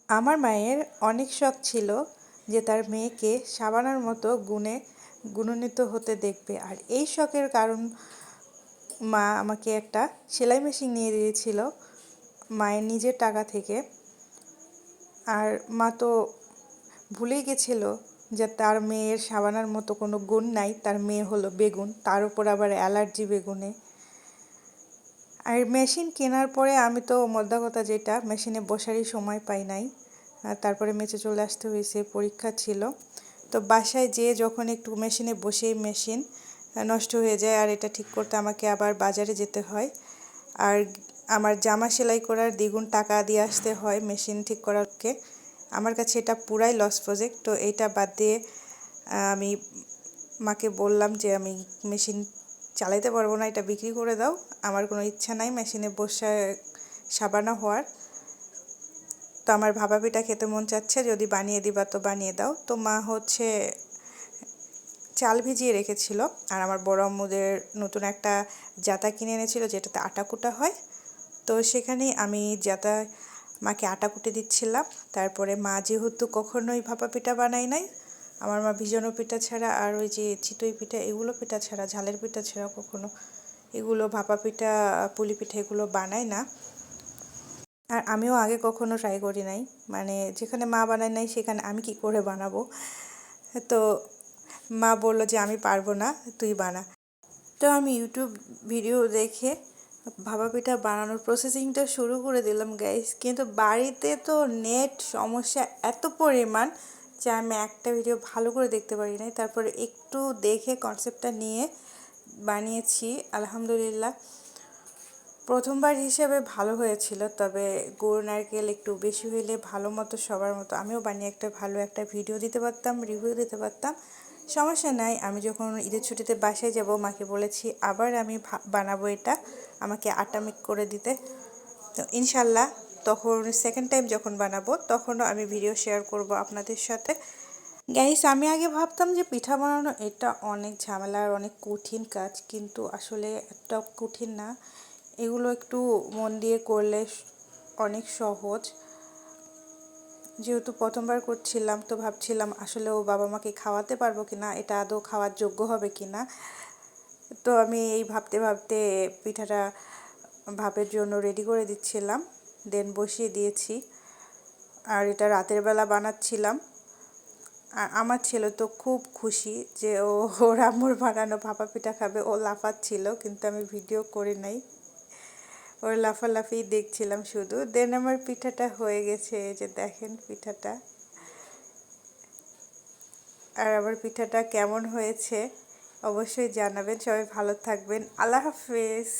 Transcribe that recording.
আমার মায়ের অনেক শখ ছিল যে তার মেয়েকে সাবানার মতো গুণে গুণান্বিত হতে দেখবে। আর এই শখের কারণ মা আমাকে একটা সেলাই মেশিন নিয়ে দিয়েছিল মায়ের নিজের টাকা থেকে। আর মা তো ভুলেই গেছিল যে তার মেয়ের সাবানার মতো কোনো গুণ নাই, তার মেয়ে হলো বেগুন, তার উপর আবার অ্যালার্জি বেগুনে। আর মেশিন কেনার পরে আমি তো মোদ্দা কথা যেটা, মেশিনে বসারই সময় পাই নাই। তারপরে মেচে চলে আসতে হয়েছে, পরীক্ষা ছিল। তো বাসায় যেয়ে যখন একটু মেশিনে বসেই মেশিন নষ্ট হয়ে যায়, আর এটা ঠিক করতে আমাকে আবার বাজারে যেতে হয়। আর আমার জামা সেলাই করার দ্বিগুণ টাকা দিয়ে আসতে হয় মেশিন ঠিক করারকে। আমার কাছে এটা পুরাই লস প্রজেক্ট। তো এইটা বাদ দিয়ে আমি মাকে বললাম যে আমি মেশিন চালাইতে পারবো না, এটা বিক্রি করে দাও, আমার কোনো ইচ্ছা নাই মেশিনে বসে সাবানা হওয়ার। তো আমার ভাপা পিঠা খেতে মন চাচ্ছে, যদি বানিয়ে দিবা তো বানিয়ে দাও। তো মা হচ্ছে চাল ভিজিয়ে রেখেছিল, আর আমার বড় আম্মুদের নতুন একটা জাতা কিনে এনেছিল যেটাতে আটা কুটা হয়। তো সেখানেই আমি জাতা মাকে আটা কুটে দিচ্ছিলাম। তারপরে মা যেহেতু কখনোই ভাপা পিঠা বানায় নাই, আমার মা ভিজানো পিঠা ছাড়া আর ওই যে চিতই পিঠা এগুলো পিঠা ছাড়া, ঝালের পিঠা ছাড়া কখনো এগুলো ভাপা পিঠা পুলি পিঠা এগুলো বানায় না। আর আমিও আগে কখনো ট্রাই করি নাই, মানে যেখানে মা বানায় নাই সেখানে আমি কি করে বানাবো। তো মা বলল যে আমি পারবো না, তুই বানা। তো আমি ইউটিউব ভিডিও দেখে ভাপা পিঠা বানানোর প্রসেসিংটা শুরু করে দিলাম গাইস। কিন্তু বাড়িতে তো নেট সমস্যা এত পরিমাণ যে আমি একটা ভিডিও ভালো করে দেখতে পারি নাই। তারপরে একটু দেখে কনসেপ্টটা নিয়ে বানিয়েছি, আলহামদুলিল্লাহ প্রথমবার হিসেবে ভালো হয়েছিল। তবে গুড় নারকেল একটু বেশি হইলে ভালো মতো সবার মতো আমিও বানিয়ে একটা ভালো একটা ভিডিও দিতে পারতাম, রিভিউ দিতে পারতাম। সমস্যা নাই, আমি যখন ঈদের ছুটিতে বাসায় যাব মাকে বলেছি আবার আমি বানাবো এটা, আমাকে আটা মেক করে দিতে। তো ইনশাল্লাহ তখন সেকেন্ড টাইম যখন বানাবো তখনও আমি ভিডিও শেয়ার করব আপনাদের সাথে। গাইস, আমি আগে ভাবতাম যে পিঠা বানানো এটা অনেক ঝামেলার অনেক কঠিন কাজ, কিন্তু আসলে এতটা কঠিন না। এগুলো একটু মন দিয়ে করলে অনেক সহজ। যেহেতু প্রথমবার করছিলাম তো ভাবছিলাম আসলে ও বাবা মাকে খাওয়াতে পারবো কিনা, এটা আদৌ খাওয়ার যোগ্য হবে কিনা। তো আমি এই ভাবতে ভাবতে পিঠাটা ভাপের জন্য রেডি করে দিচ্ছিলাম, দেন বসিয়ে দিয়েছি। আর এটা রাতের বেলা বানাচ্ছিলাম। আর আমার ছেলে তো খুব খুশি যে ওর আম্মুর বানানো ভাপা পিঠা খাবে, ও লাফাচ্ছিল, কিন্তু আমি ভিডিও করি নাই, ওর লাফালাফি দেখছিলাম শুধু। দেন আমার পিঠাটা হয়ে গেছে, এই যে দেখেন পিঠাটা। আর আমার পিঠাটা কেমন হয়েছে অবশ্যই জানাবেন। সবাই ভালো থাকবেন, আল্লাহ হাফেজ।